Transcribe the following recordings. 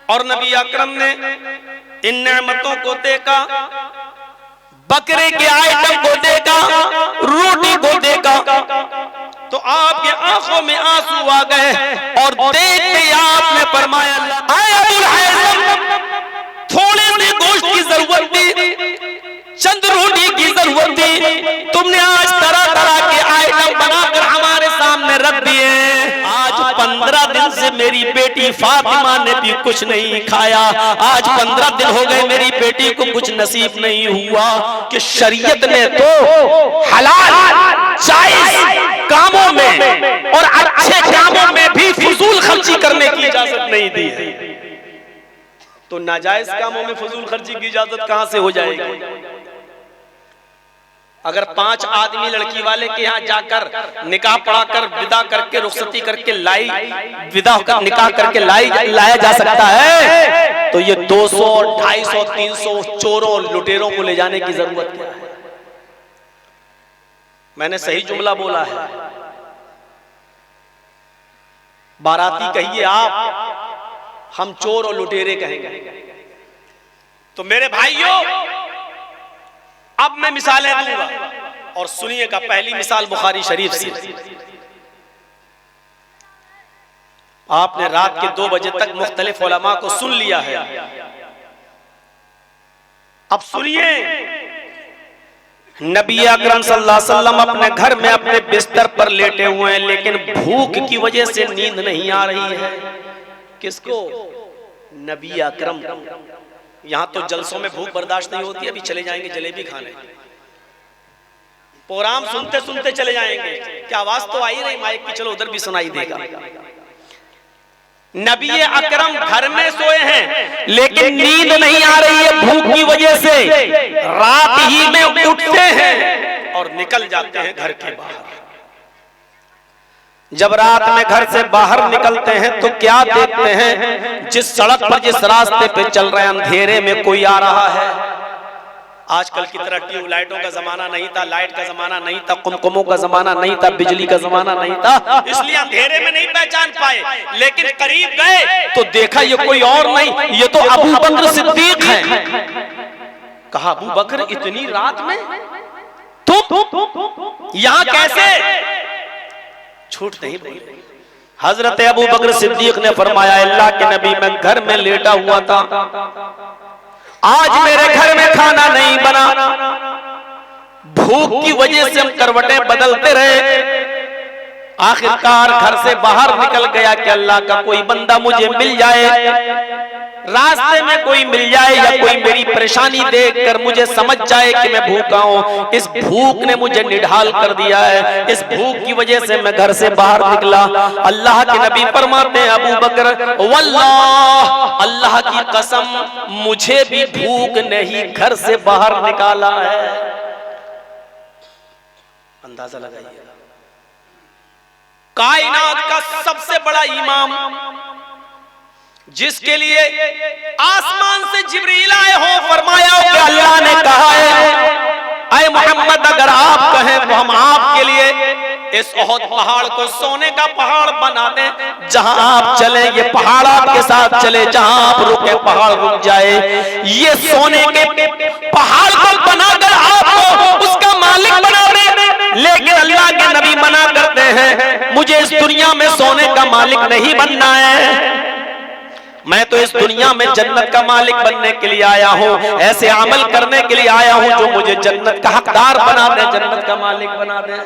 और नबी अकरम ने इन नेमतों को देखा, बकरे के आइटम को देखा, रोटी को देखा, तो आपके आंखों में आंसू आ गए और देखते आपने फरमाया, थोड़े से गोश्त की जरूरत थी, चंद रोटी की जरूरत थी, तुमने आज तरह तरह के आइटम बनाकर हमारे सामने रख दिए। आज 15 दिन से मेरी बेटी फातिमा ने भी कुछ नहीं खाया। आज 15 दिन हो गए मेरी बेटी को कुछ नसीब नहीं हुआ कि शरीयत ने तो हलाल जायज कामों में और अच्छे कामों में भी फजूल खर्ची करने की इजाजत नहीं दी है, तो नाजायज कामों में फजूल खर्ची की इजाजत कहां से हो जाएगी? अगर 5 आदमी लड़की वाले के यहाँ जाकर निकाह पढ़ाकर विदा करके रुखसती करके विदा कर निकाह करके लाया जा सकता है, तो ये 200, 250, 300 चोरों लुटेरों को ले जाने की जरूरत क्या है? मैंने सही जुमला बोला है। बाराती कहिए आप, हम चोर और लुटेरे कहेंगे। तो मेरे भाइयों, अब मैं मिसालें दूंगा और सुनिएगा। पहली मिसाल बुखारी शरीफ से। आपने रात के 2 बजे तक मुख्तलिफ उलमा को सुन लिया है। अब सुनिए, नबी अकरम सल्लल्लाहु अलैहि वसल्लम अपने घर में अपने बिस्तर पर लेटे हुए हैं, लेकिन भूख की वजह से नींद नहीं आ रही है। किसको? नबी अकरम। यहां तो जलसों में भूख बर्दाश्त नहीं होती, अभी चले जाएंगे जलेबी खाने, प्रोग्राम सुनते सुनते चले जाएंगे। क्या आवाज तो आई रही माइक की, चलो उधर भी सुनाई देगा। नबी अकरम घर में सोए हैं, लेकिन नींद नहीं आ रही है भूख की वजह से। रात ही में उठते हैं और निकल जाते हैं घर के बाहर। जब रात में घर से बाहर निकलते हैं तो क्या देखते हैं? जिस सड़क पर, जिस रास्ते पे चल रहे हैं, अंधेरे में कोई आ रहा है। आजकल की तरह ट्यूबलाइटों का जमाना नहीं था, लाइट का जमाना नहीं था, कुमकुमों का जमाना नहीं था, बिजली का जमाना नहीं था, इसलिए अंधेरे में नहीं पहचान पाए। लेकिन करीब गए तो देखा ये कोई और नहीं, ये तो अबू बकर सिद्दीक हैं। कहा, अबू बकर इतनी रात में तुम यहाँ कैसे? छूट नहीं बोले। हजरत अबू बकर सिद्दीक ने फरमाया, अल्लाह के नबी, मैं घर में लेटा हुआ था, आज मेरे घर में खाना नहीं बना, भूख की वजह से हम करवटें बदलते रहे, आखिरकार घर से बाहर निकल गया कि अल्लाह का कोई बंदा मुझे मिल जाए, रास्ते में कोई मिल जाए या कोई मेरी परेशानी देखकर मुझे समझ जाए कि मैं भूखा हूं। इस भूख ने मुझे निढाल कर दिया है, इस भूख की वजह से मैं घर से बाहर निकला। अल्लाह के नबी फरमाते हैं, अबू बकर, वल्लाह, अल्लाह की कसम, मुझे भी भूख ने ही घर से बाहर निकाला है। अंदाजा लगाइए, कायनात का सबसे बड़ा इमाम, जिसके लिए आसमान से जिब्रील आए हो, फरमाया हो कि अल्लाह ने कहा है, ऐ मोहम्मद, अगर आप कहें तो हम आपके लिए इस ओहद पहाड़ को सोने का पहाड़ बना दें, जहां आप चले ये पहाड़ आपके साथ चले, जहां आप रुके पहाड़ रुक जाए। ये सोने के पहाड़ को बनाकर आपको उसका मालिक बना दे, लेकिन अल्लाह के नबी मना करते हैं, मुझे इस दुनिया में सोने का मालिक नहीं बनना है, मैं तो इस दुनिया में जन्नत का मालिक बनने के लिए आया हूँ, ऐसे अमल करने के लिए आया हूँ जो मुझे जन्नत का हकदार बना दे, जन्नत का मालिक बना दे।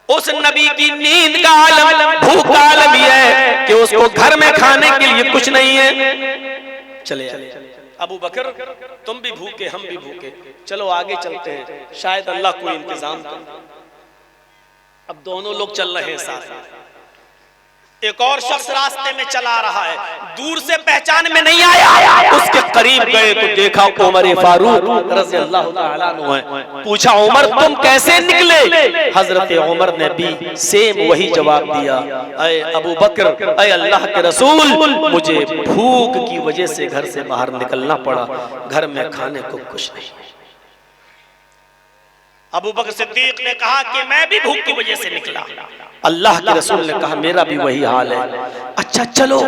उस नबी की नींद का आलम, भूख का आलम ये है कि उसको घर में खाने के लिए कुछ नहीं है। चले अबू बकर, तुम भी भूखे, हम भी भूखे, चलो आगे चलते हैं, शायद अल्लाह कोई इंतजाम करे। अब दोनों लोग चल रहे हैं साथ। एक और शख्स रास्ते में चला रहा है, दूर से पहचान में नहीं आया, उसके करीब गए तो देखा उमर फारूक रज़ी अल्लाह ताला अन्हु है। पूछा, उमर तुम कैसे निकले? हजरत उमर ने भी सेम वही जवाब दिया, ऐ अबू बकर, ऐ अल्लाह के रसूल, मुझे भूख की वजह से घर से बाहर निकलना पड़ा, घर में खाने को कुछ नहीं। अबू बकर सिद्दीक ने कहा कि मैं भी भूख की वजह से निकला। अल्लाह के रसूल ने कहा, मेरा भी वही हाल है। अच्छा चलो,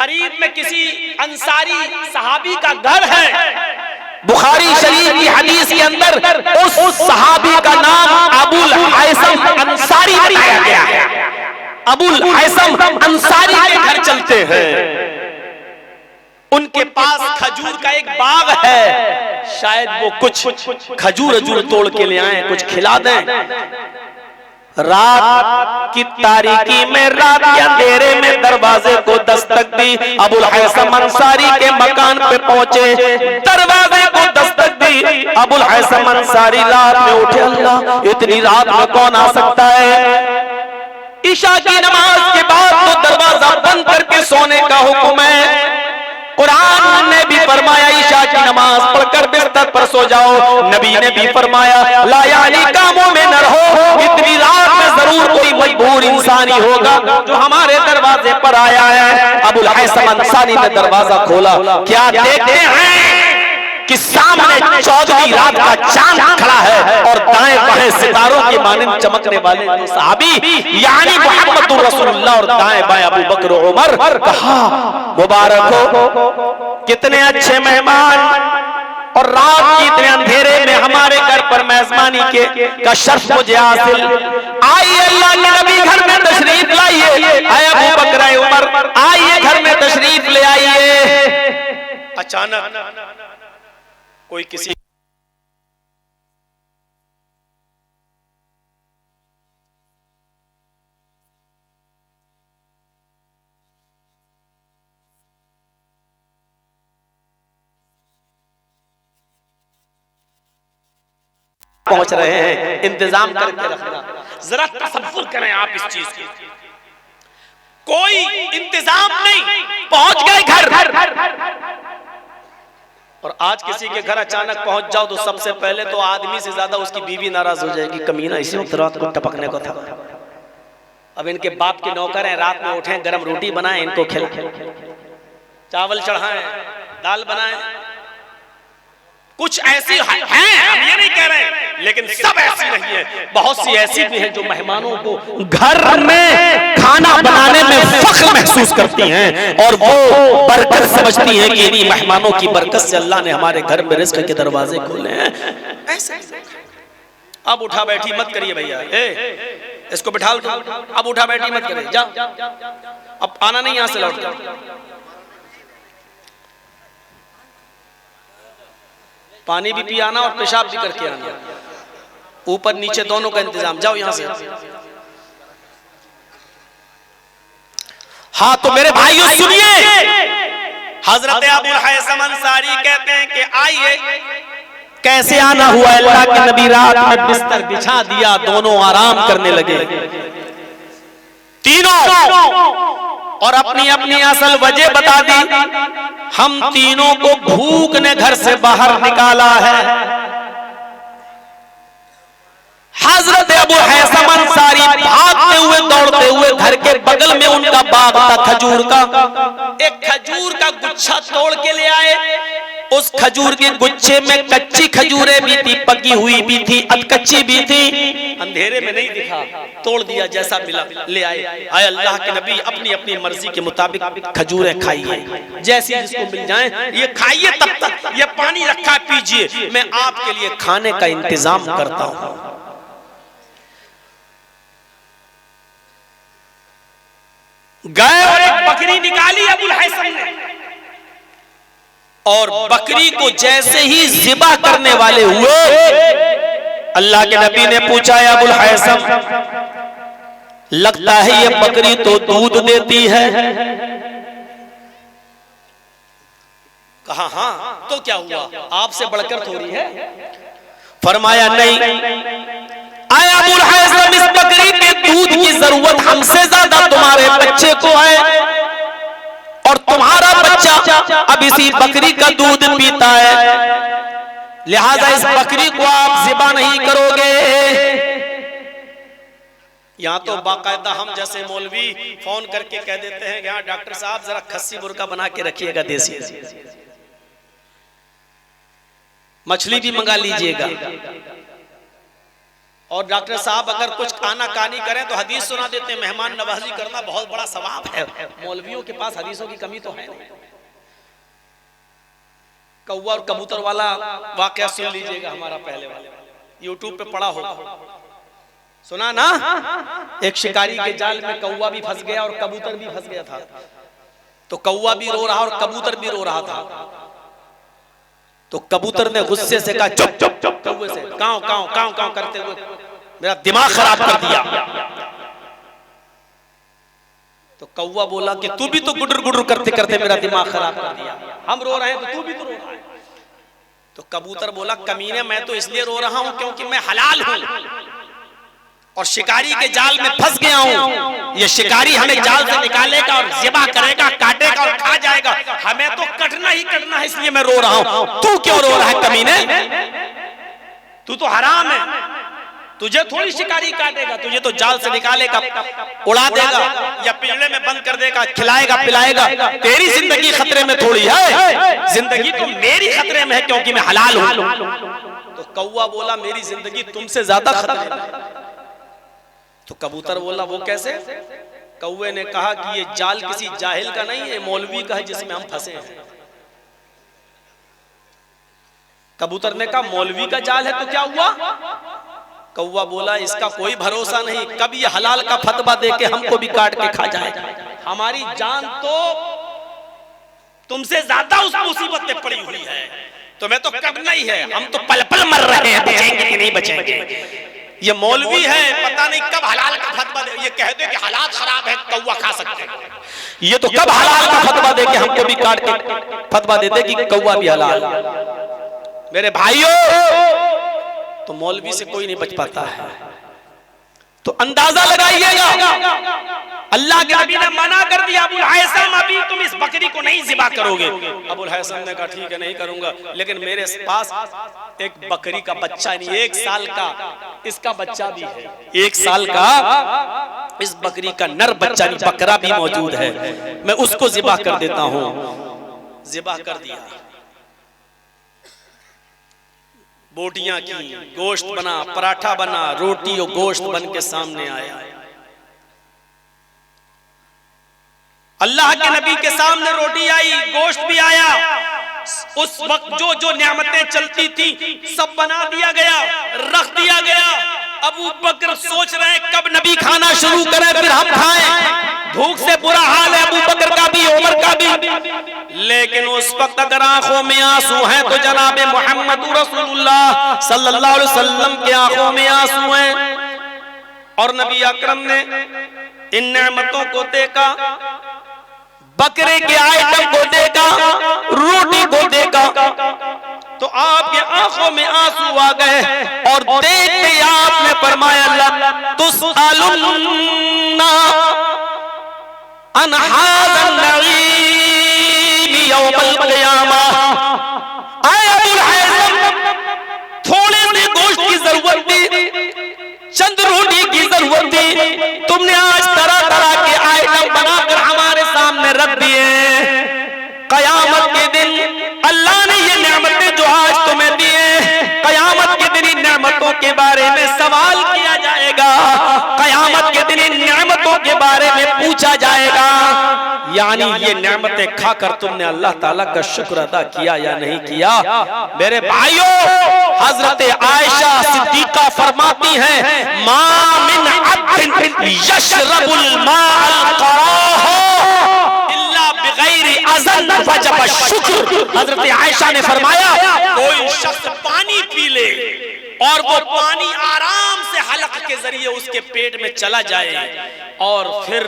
करीब में किसी अंसारी सहाबी का घर है। बुखारी शरीफ की हदीस के अंदर उस सहाबी का नाम अबुल हैसम अंसारी बताया गया है। अबुल हैसम अंसारी के घर चलते हैं, उनके पास खजूर का एक बाग है, शायद वो कुछ खजूर तोड़ के ले आए, कुछ खिला दें। रात की तारीकी में, रात के अंधेरे में दरवाजे को दस्तक दी। अबुल हैसम अंसारी के मकान पे पहुंचे, दरवाजे को दस्तक दी। अबुल हैसम अंसारी रात में उठे, अल्लाह इतनी रात में कौन आ सकता है? ईशा की नमाज के बाद तो दरवाजा बंद करके सोने का हुक्म है। कुरान ने भी फरमाया ईशा की नमाज पढ़कर बिस्तर पर सो जाओ। नबी ने भी फरमाया लायानी कामों में न रहो, इतनी रात में जरूर कोई मजबूर इंसान ही होगा जो हमारे दरवाजे पर आया है। अबुल हैसम अंसारी ने दरवाजा खोला, क्या देखते हैं कि सामने 14वीं रात का चांद खड़ा है और दाएं बाएं सितारों के मानिंद चमकने वाले दो सहाबी यानी मुहम्मदुर रसूलुल्लाह और दाएं बाएं अबू बकर उमर। कहा मुबारक हो, कितने अच्छे मेहमान, और रात के इतने अंधेरे में हमारे घर पर मेजबानी का शर्फ मुझे हासिल। आइए अल्लाह के नबी घर में तशरीफ लाइए, आए अबू बकर उमर आइए घर में तशरीफ ले आइए। अचानक कोई किसी पहुंच रहे हैं, इंतजाम करके रखना। जरा तसव्वुर करें आप इस चीज की, कोई इंतजाम नहीं, पहुंच गए घर। और आज किसी के घर अचानक पहुंच जाओ तो सबसे पहले तो आदमी से ज्यादा उसकी बीवी नाराज हो जाएगी, कमीना इसी वक्त रात को टपकने को था। अब इनके बाप के नौकर हैं, रात में उठे गरम रोटी बनाए, इनको खिलाएं, चावल चढ़ाएं, दाल बनाएं। कुछ ऐसी हैं, हम ये नहीं कह रहे, लेकिन सब ऐसी नहीं है। बहुत सी ऐसी भी हैं जो मेहमानों को घर में खाना बनाने में फख्र महसूस करती हैं और वो बरकत समझती हैं कि इन्हीं मेहमानों की बरकत से अल्लाह ने हमारे घर में रिज़्क़ के दरवाजे खोले हैं। ऐसे अब उठा बैठी मत करिए भैया, इसको बिठा दो, अब उठा बैठी मत करिए, जाओ, अब आना नहीं यहां से, लौट जाओ। पानी भी पी आना और पेशाब भी करके आना, ऊपर नीचे दोनों का इंतजाम, जाओ यहां से। हाँ तो मेरे भाइयों सुनिए, हजरत अबुल हैसम अंसारी कहते हैं कि आइए, कैसे आना हुआ। अल्लाह के नबी रात में बिस्तर बिछा दिया, दोनों आराम करने लगे तीनों, और अपनी अपनी असल वजह बता दी। हम तीनों को भूख ने घर से बाहर निकाला है। हजरत अबू हैसम अंसारी भागते हुए दौड़ते हुए घर के बगल में उनका बाग था खजूर का, एक खजूर का गुच्छा तोड़ के ले आए। उस खजूर के गुच्छे में कच्ची खजूरें भी थी, पकी हुई भी थी, अधकच्ची भी थी। अंधेरे में नहीं दिखा, तोड़ दिया, जैसा मिला ले आए। आए अल्लाह के नबी अपनी अपनी मर्जी के मुताबिक खजूरें खाइए, जैसी जिसको मिल जाए ये खाइए, तब तक ये पानी रखा पीजिए, मैं आपके लिए खाने का इंतजाम करता हूं। गए और एक बकरी निकाली अबुल हैसम ने, और बकरी को जैसे ही ज़िबा करने वाले हुए, अल्लाह के नबी ने पूछा अबुल हैसम, लगता है ये बकरी तो दूध देती है। कहा हाँ, तो क्या हुआ, आपसे बढ़कर थोड़ी है। फरमाया नहीं, आया अबुल हैसम, इस बकरी के दूध की जरूरत हमसे ज्यादा तुम्हारे बच्चे को है, और तुम्हारा बच्चा अब इसी बकरी का दूध पीता है, लिहाजा इस बकरी को आप ज़िबा नहीं करोगे। यहाँ तो बाकायदा हम जैसे मौलवी फोन करके कह देते हैं कि हाँ डॉक्टर साहब जरा खस्सी बुर्का बना के रखिएगा, देसी मछली भी मंगा लीजिएगा। और डॉक्टर साहब अगर कुछ खाना कानी करें तो हदीस सुना देते हैं, मेहमान नवाजी करना बहुत बड़ा सवाब है। मौलवियों के पास हदीसों की कमी तो है नहीं। कौवा और कबूतर वाला वाकया सुन लीजिएगा, हमारा पहले वाला यूट्यूब पे पड़ा होगा, सुना ना। एक शिकारी के जाल में कौवा भी फंस गया और कबूतर भी फंस गया था। तो कौवा भी रो रहा और कबूतर भी रो रहा था। तो कबूतर ने गुस्से से कहा चुप चुप चुप, कौवे से काव काव काव काव करते हुए मेरा दिमाग खराब कर दिया। तो कौवा बोला कि तू भी तो गुडर गुडर करते करते मेरा दिमाग खराब कर दिया, हम रो रहे हैं तो तू भी तो रो रहा है। तो कबूतर बोला कमीने मैं तो इसलिए रो रहा हूं क्योंकि मैं हलाल हूं और शिकारी के जाल में फंस गया हूं। ये शिकारी हमें जाल से निकालेगा और ज़िबा करेगा, काटेगा और खा जाएगा, हमें तो कटना ही कटना है, इसलिए मैं रो रहा हूं। तू क्यों रो रहा है कमीने? तू तो हराम है, तुझे थोड़ी शिकारी काटेगा, तुझे तो जाल से निकालेगा, उड़ा देगा या पिंजरे में बंद कर देगा, खिलाएगा पिलाएगा। तेरी जिंदगी खतरे में थोड़ी है, जिंदगी तो मेरी खतरे में है क्योंकि मैं हलाल हूं। तो कौवा बोला मेरी जिंदगी तुमसे ज्यादा खतरे में। तो कबूतर बोला वो कैसे? कौवे ने कहा कि ये जाल किसी जाहिल का नहीं है, मौलवी का है जिसमें हम फंसे हैं। कबूतर ने कहा मौलवी का जाल है तो क्या हुआ? कौवा बोला इसका कोई भरोसा नहीं, कब ये हलाल का फतवा देके हमको भी काट के खा जाएगा। हमारी जान तो तुमसे ज्यादा उस मुसीबत में पड़ी हुई है, तुम्हें तो करना ही है, हम तो पल पल मर रहे हैं, बचेंगे कि नहीं बचेंगे। ये मौलवी है पता नहीं कब हलाल का फतवा दे, ये कह दे कि हालात खराब है कौवा खा सकते हैं, ये तो कब हलाल का फतवा दे के हमको भी काट के फतवा देते कि कौवा भी हलाल। मेरे भाइयों तो मौलवी से कोई नहीं बच पाता है। तो अंदाजा लगाइएगा, अल्लाह के नबी ने मना कर दिया, अबुल हैसम अभी तुम इस बकरी को नहीं ज़िबा करोगे। अबुल हैसम ने कहा ठीक है नहीं करूंगा, लेकिन मेरे पास एक बकरी का बच्चा नहीं, 1 साल का इसका बच्चा भी है, 1 साल का इस बकरी का नर बच्चा नहीं, बकरा भी मौजूद है, मैं उसको ज़िबा कर देता हूं। ज़िबा कर दिया, बोटियां की, गोश्त बना, पराठा बना, रोटी और गोश्त बन के सामने आया। अल्लाह के नबी के सामने रोटी आई, गोश्त भी आया। उस वक्त जो जो नेमतें चलती थी सब बना दिया गया, रख दिया गया। अबू बकर सोच रहे हैं कब नबी खाना शुरू करें फिर हम खाएं। भूख से बुरा हाल है अबू बकर का भी, उमर का भी। लेकिन उस वक्त अगर आंखों में आंसू हैं तो जनाब मोहम्मद रसूलुल्लाह सल्लल्लाहु अलैहि वसल्लम के आंखों में आंसू हैं। और नबी अकरम ने इन नेमतों को देखा, बकरे के आइटम को देखा, रोटी को देखा, तो आपके आंखों में आंसू आ गए और देखते आपने फरमाया तुसअलुन्ना अन हाज़न नईम यौमल क़ियामा। आए अबुल हैसम, थोड़े से गोश्त की जरूरत थी, चंद रोटी की जरूरत थी, तुमने आज तरह तरह के आइटम बनाकर हमारे सामने रख दिए। कयामत के दिन अल्लाह ने ये नेमतें जो आज तुम्हें दी हैं, कयामत के दिन इन नेमतों के बारे में सवाल किया जाएगा, कयामत के दिन इन नेमतों के बारे में पूछा जाएगा। यानी ये नेमतें खाकर तुमने अल्लाह ताला का शुक्र अदा किया या नहीं किया। मेरे भाइयों, हजरत आयशा सिद्दीका फरमाती हैं मा मिन अब्दिन यशरबुल माअल क़राह इल्ला बिगैरि अज़न वजब शुक्र। हजरत आयशा ने फरमाया कोई शख्स पानी पी ले और वो पानी आराम से हलक के जरिए उसके पेट में चला जाए और फिर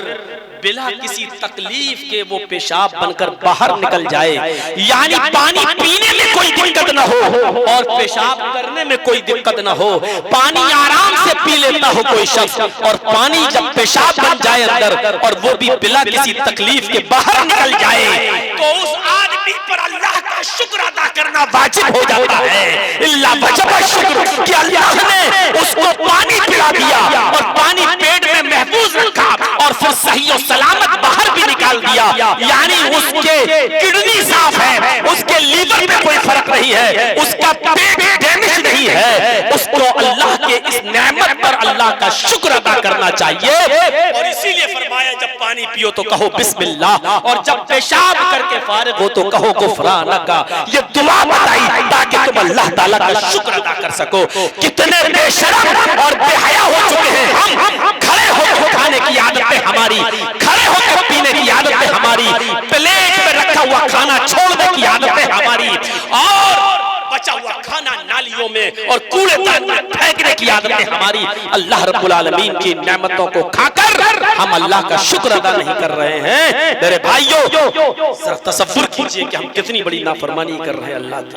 बिना किसी तकलीफ के वो पेशाब बनकर बाहर निकल जाए, यानी पानी पीने में कोई दिक्कत ना हो और पेशाब करने में कोई दिक्कत ना हो, पानी आराम से पी लेता हो कोई शख्स और पानी जब पेशाब बन जाए अंदर और वो भी बिना किसी तकलीफ के बाहर निकल जाए, तो उस आदमी पर अल्लाह का शुक्र अदा करना वाजिब हो जाता है। इल्ला वजब शुक्र कि अल्लाह ने उसको पानी पिला दिया और पानी पेट में महफूज रखा और फिर सही और सलामत बाहर भी निकाल दिया, यानी उसके किडनी साफ है, उसके लीवर में कोई फर्क नहीं है, उसका पेट डैमेज नहीं नहीं है उसको अल्लाह के इस नेमत पर अल्लाह का शुक्र अदा करना चाहिए। और इसीलिए फरमाया जब पानी पियो तो कहो बिस्मिल्लाह, और जब पेशाब करके फारिग हो तो कहो गुफरानका। ये दुआ बताई ताकि तुम अल्लाह ताला का शुक्र अदा कर सको। कितने बेशरम और बेहया हो चुके हैं हम। खड़े होकर खाने की आदत है हमारी, खड़े होकर पीने की आदत है हमारी, प्लेट में रखा हुआ खाना छोड़ने की आदत है हमारी, और बचा हुआ खाना नालियों में और कूड़ेदान में फेंकने की आदत है हमारी। अल्लाह रब्बुल आलमीन की नेमतों को खाकर हम अल्लाह का शुक्र अदा नहीं कर रहे हैं। मेरे भाइयों, जरा तसव्वुर कीजिए कि हम कितनी बड़ी नाफरमानी कर रहे हैं अल्लाह की।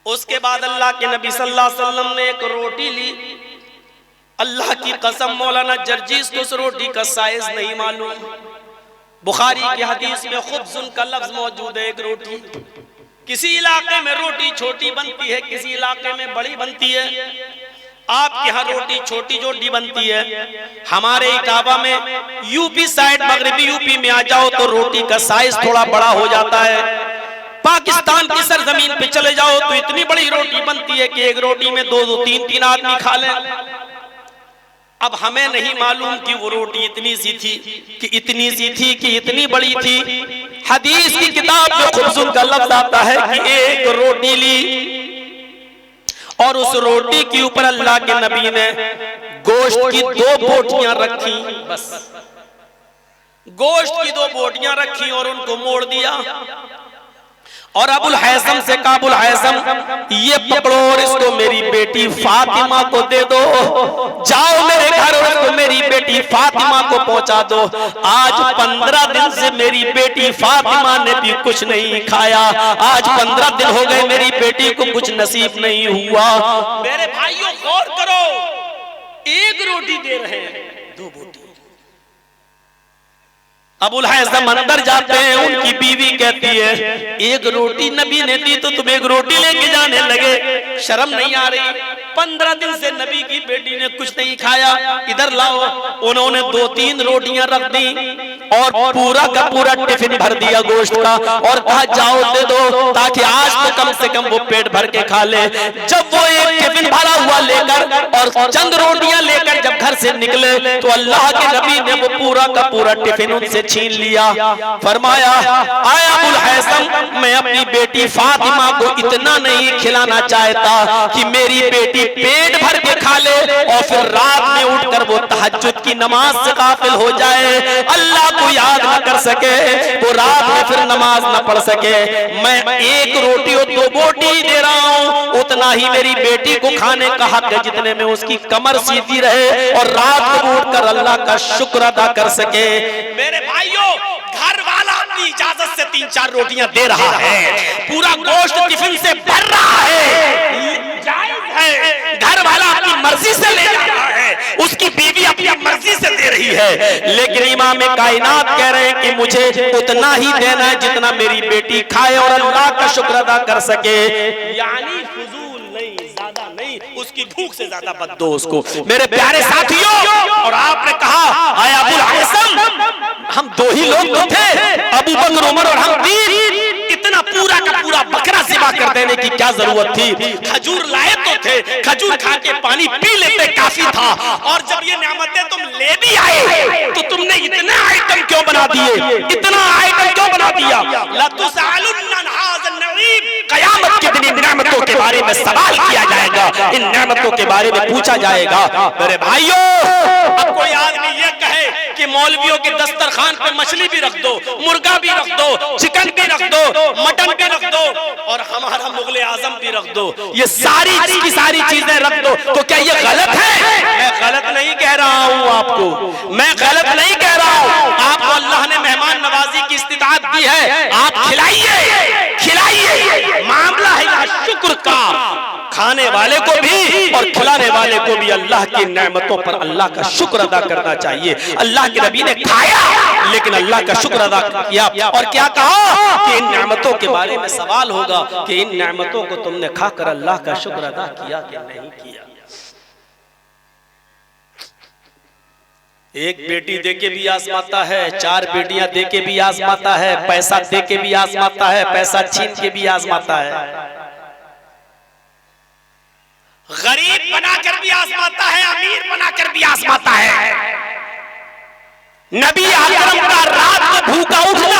उसके बाद अल्लाह के नबी सल्लल्लाहु अलैहि वसल्लम ने एक रोटी ली। अल्लाह की कसम मौलाना जर्जीस को उस रोटी का साइज नहीं मालूम। बुखारी की हदीस में खुब्ज़ुन का लफ्ज मौजूद है। एक रोटी, किसी इलाके में रोटी छोटी बनती है, किसी इलाके में बड़ी बनती है। आपके यहाँ रोटी छोटी रोटी बनती है, हमारे इटावा में यूपी साइड मगरबी यूपी में आ जाओ तो रोटी का साइज थोड़ा बड़ा हो जाता है। पाकिस्तान की सरजमीन पे चले जाओ तो इतनी बड़ी रोटी बनती है कि एक रोटी में दो दो तीन तीन आदमी खा लें। अब हमें नहीं मालूम कि वो रोटी इतनी सी थी कि इतनी सी थी कि इतनी बड़ी थी। हदीस की किताब में खुब्ज़ुन का लफ्ज आता है कि एक रोटी ली और उस रोटी के ऊपर अल्लाह के नबी ने गोश्त की दो बोटियां रखी। बस गोश्त की दो बोटियां रखी और उनको मोड़ दिया और अबुल हैसम से कहा, अबुल हैसम ये पकड़ो और इसको मेरी बेटी फातिमा को दे दो। जाओ मेरे घर और इसको मेरी बेटी फातिमा को पहुंचा दो। आज 15 दिन से मेरी बेटी फातिमा ने भी कुछ नहीं खाया। आज 15 दिन हो गए मेरी बेटी को कुछ नसीब नहीं हुआ। मेरे भाइयों गौर करो, एक रोटी दे रहे हैं, दो बोटी। अबुल हैसम अंदर जाते हैं, उनकी बीवी कहती है एक रोटी नबी ने दी तो तुम एक रोटी लेके जाने लगे, शर्म नहीं आ रही? 15 दिन से नबी की बेटी ने कुछ नहीं खाया, इधर लाओ। उन्होंने 2-3 रोटियां रख दी और पूरा का पूरा टिफिन भर दिया गोश्त का और कहा जाओ दे दो ताकि आज तो कम से कम वो पेट भर के खा ले। जब वो एक टिफिन भरा हुआ लेकर और चंद रोटियां लेकर जब घर से निकले तो अल्लाह के नबी ने वो पूरा का पूरा टिफिन उनसे छीन लिया। फरमाया आया अबुल हैसम, मैं अपनी बेटी फातिमा को इतना नहीं खिलाना चाहता कि मेरी बेटी पेट भर के खा ले और फिर रात में उठकर वो तहज्जुद की नमाज से गाफिल हो जाए, अल्लाह को याद न कर सके, वो रात में फिर नमाज न पढ़ सके। मैं एक रोटी और 2 बोटी दे रहा हूँ, उतना ही मेरी बेटी को खाने का हक है जितने में उसकी कमर सीधी रहे और रात को उठकर अल्लाह का शुक्र अदा कर सके। मेरे भाइयों, घर वाला अपनी इजाजत से 3-4 रोटियां दे रहा है, पूरा गोश्त टिफिन से भर रहा है, जायज है। घर वाला अपनी मर्जी से ले जा रहा है, उसकी बीवी अपनी मर्जी से दे रही है, लेकिन इमाम कायनात कह रहे हैं कि मुझे उतना ही देना है जितना मेरी बेटी खाए और अल्लाह का शुक्र अदा कर सके। यानी फुजूल नहीं, ज्यादा नहीं, उसकी भूख से ज्यादा मत दो उसको। मेरे प्यारे साथियों, और आपने कहा आया अबुल हैसम, हम 2 ही लोग तो थे, अबू बकर उमर और हम 3, इतना पूरा का पूरा बकरा ज़िबा कर देने की क्या जरूरत थी? खजूर लाए तो थे, खजूर खा के पानी पी लेते काफी था। और जब ये नेमतें तुम ले भी आए तो तुमने इतना आइटम क्यों बना दिए? इतना आइटम क्यों बना दिया? लतुसअलुन्ना अन हाज़ा नईम, क़यामत के दिन इन नेमतों के बारे में सवाल किया जाएगा, इन नेमतों के बारे में पूछा जाएगा। मेरे भाइयों, अब कोई आदमी ये कहे कि मौलवियों के दस्तरखान पे मछली भी रख दो, मुर्गा भी रख दो, चिकन भी रख दो, मटन भी रख दो और हमारा मुगले आजम भी रख दो, ये सारी की सारी चीजें रख दो, तो क्या ये गलत है? मैं गलत नहीं कह रहा हूँ आपको, मैं गलत नहीं कह रहा हूँ। आपको अल्लाह ने मेहमान नवाजी की इस्तिताअत दी है, आप खिलाइए, खिलाइए। मामला है यहाँ शुक्र का, खाने वाले को भी और खिलाने वाले को भी अल्लाह की नेमतों पर अल्लाह का शुक्र अदा करना चाहिए। अल्लाह के नबी ने खाया लेकिन अल्लाह का शुक्र अदा किया और क्या कहा कि इन नेमतों के बारे में सवाल होगा कि इन नेमतों को तुमने खाकर अल्लाह का शुक्र अदा किया कि नहीं किया। एक बेटी देके भी आजमाता है, 4 बेटियां देके भी आजमाता है, पैसा देके भी आजमाता है, पैसा छीन के भी आजमाता है। गरीब बनाकर भी आजमाता है, अमीर बनाकर भी आजमाता है। नबी आकरम का रात में भूखा उठना,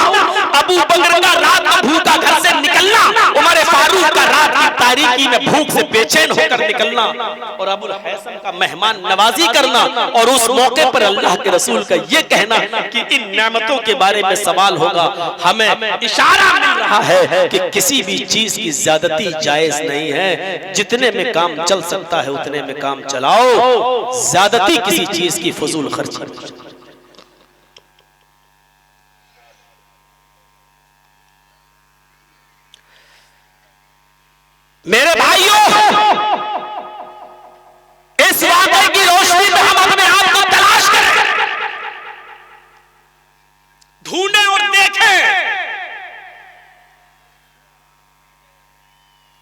अबू बकर का रात में भूखा घर से निकलना, उमर फारूक का रात की तारीकी में भूख से बेचैन होकर निकलना और अबुल हसन का मेहमान नवाजी करना, और उस मौके पर अल्लाह के रसूल का ये कहना कि इन नेमतों के बारे में सवाल होगा। हमें इशारा मिल रहा है कि किसी भी चीज की ज्यादती जायज नहीं है। जितने में काम चल सकता है उतने में काम चलाओ, ज्यादती किसी चीज की फजूल खर्ची